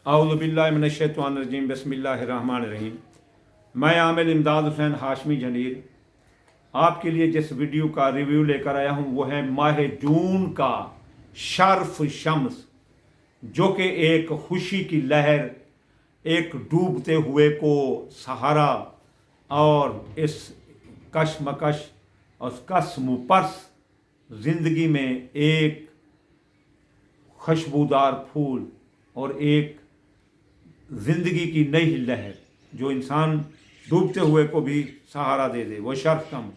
औज़ु बिल्लाहि मिनश्शैतानिर्रजीम बिस्मिल्लाहिर्रहमानिर्रहीम। मैं आमिर इमदाद हुसैन हाशमी जनीर आपके लिए जिस वीडियो का रिव्यू लेकर आया हूँ वो है माह जून का शर्फ शम्स, जो कि एक खुशी की लहर, एक डूबते हुए को सहारा और इस कशमकश और कसम पस ज़िंदगी में एक खुशबूदार फूल और एक ज़िंदगी की नई लहर जो इंसान डूबते हुए को भी सहारा दे दे, वो शर्फ कम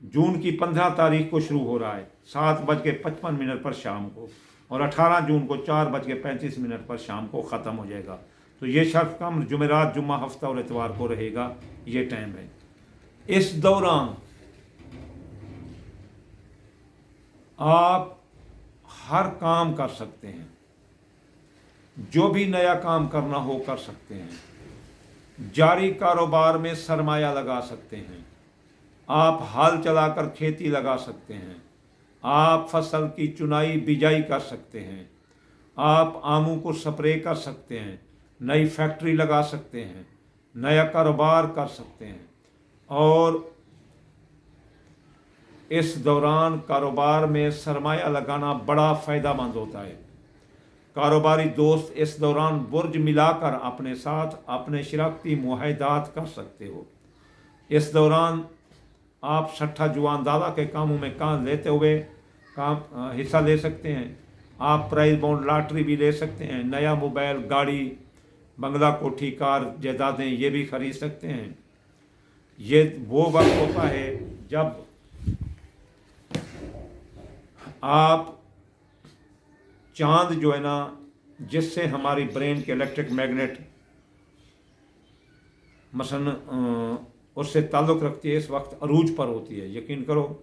जून की 15 तारीख को शुरू हो रहा है 7:55 पर शाम को, और 18 जून को 4:35 पर शाम को ख़त्म हो जाएगा। तो ये शर्फ कम जुमेरात, जुम्मा, हफ्ता और इतवार को रहेगा, ये टाइम है। इस दौरान आप हर काम कर सकते हैं, जो भी नया काम करना हो कर सकते हैं। जारी कारोबार में सरमाया लगा सकते हैं, आप हल चलाकर खेती लगा सकते हैं, आप फसल की चुनाई बिजाई कर सकते हैं, आप आमों को स्प्रे कर सकते हैं, नई फैक्ट्री लगा सकते हैं, नया कारोबार कर सकते हैं। और इस दौरान कारोबार में सरमाया लगाना बड़ा फ़ायदेमंद होता है। कारोबारी दोस्त इस दौरान बुर्ज मिलाकर अपने साथ अपने शराकती मुआहदात कर सकते हो। इस दौरान आप सट्ठा जुआनदादा के कामों में काम लेते हुए हिस्सा ले सकते हैं। आप प्राइज बॉन्ड लॉटरी भी ले सकते हैं, नया मोबाइल, गाड़ी, बंगला, कोठी, कार, जायदादें ये भी खरीद सकते हैं। ये वो वक्त होता है जब आप चांद जो है ना, जिससे हमारी ब्रेन के इलेक्ट्रिक मैग्नेट मसलन उससे ताल्लुक़ रखती है, इस वक्त अरूज पर होती है। यकीन करो,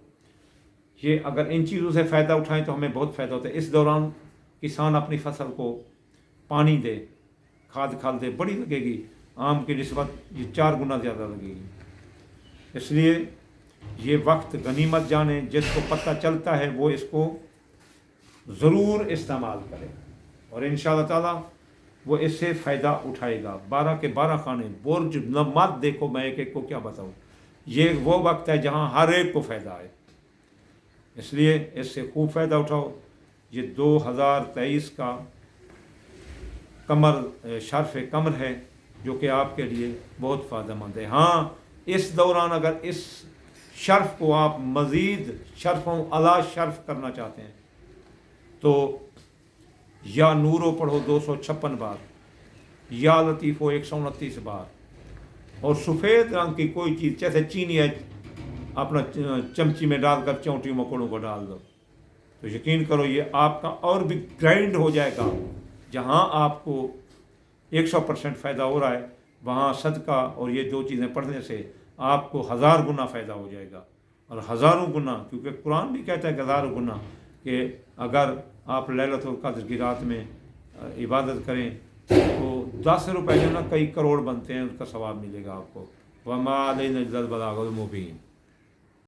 ये अगर इन चीज़ों से फ़ायदा उठाएं तो हमें बहुत फ़ायदा होता है। इस दौरान किसान अपनी फसल को पानी दे, खाद दे, बड़ी लगेगी, आम की निस्बत ये 4 गुना ज़्यादा लगेगी। इसलिए ये वक्त गनीमत जाने, जिसको पता चलता है वो इसको ज़रूर इस्तेमाल करें और इंशाअल्लाह ताला वो इससे फ़ायदा उठाएगा। 12 के 12 खाने बुर्ज मत देखो, मैं एक एक को क्या बताऊँ। ये वो वक्त है जहाँ हर एक को फ़ायदा है, इसलिए इससे खूब फ़ायदा उठाओ। ये 2023 का कमर शर्फ कमर है, जो कि आपके लिए बहुत फ़ायदेमंद है। हाँ, इस दौरान अगर इस शर्फ को आप मज़ीद शर्फ़ों अला शर्फ करना चाहते हैं तो या नूरो पढ़ो 256 बार, या लतीफ़ो 129 बार, और सफ़ेद रंग की कोई चीज़ जैसे चीनी है अपना चमची में डालकर चौंटी मकोड़ों को डाल दो, तो यकीन करो ये आपका और भी ग्राइंड हो जाएगा। जहाँ आपको 100% फ़ायदा हो रहा है, वहाँ सदका और ये 2 चीज़ें पढ़ने से आपको 1000 गुना फ़ायदा हो जाएगा, और हज़ारों गुना, क्योंकि कुरान भी कहता है कि 1000 गुना, कि अगर आप लैलतुल क़द्र की रात में इबादत करें तो 10 रुपये जो ना कई करोड़ बनते हैं, उसका सवाब मिलेगा आपको। वमा अलैना इल्लल बलागुल मुबीन।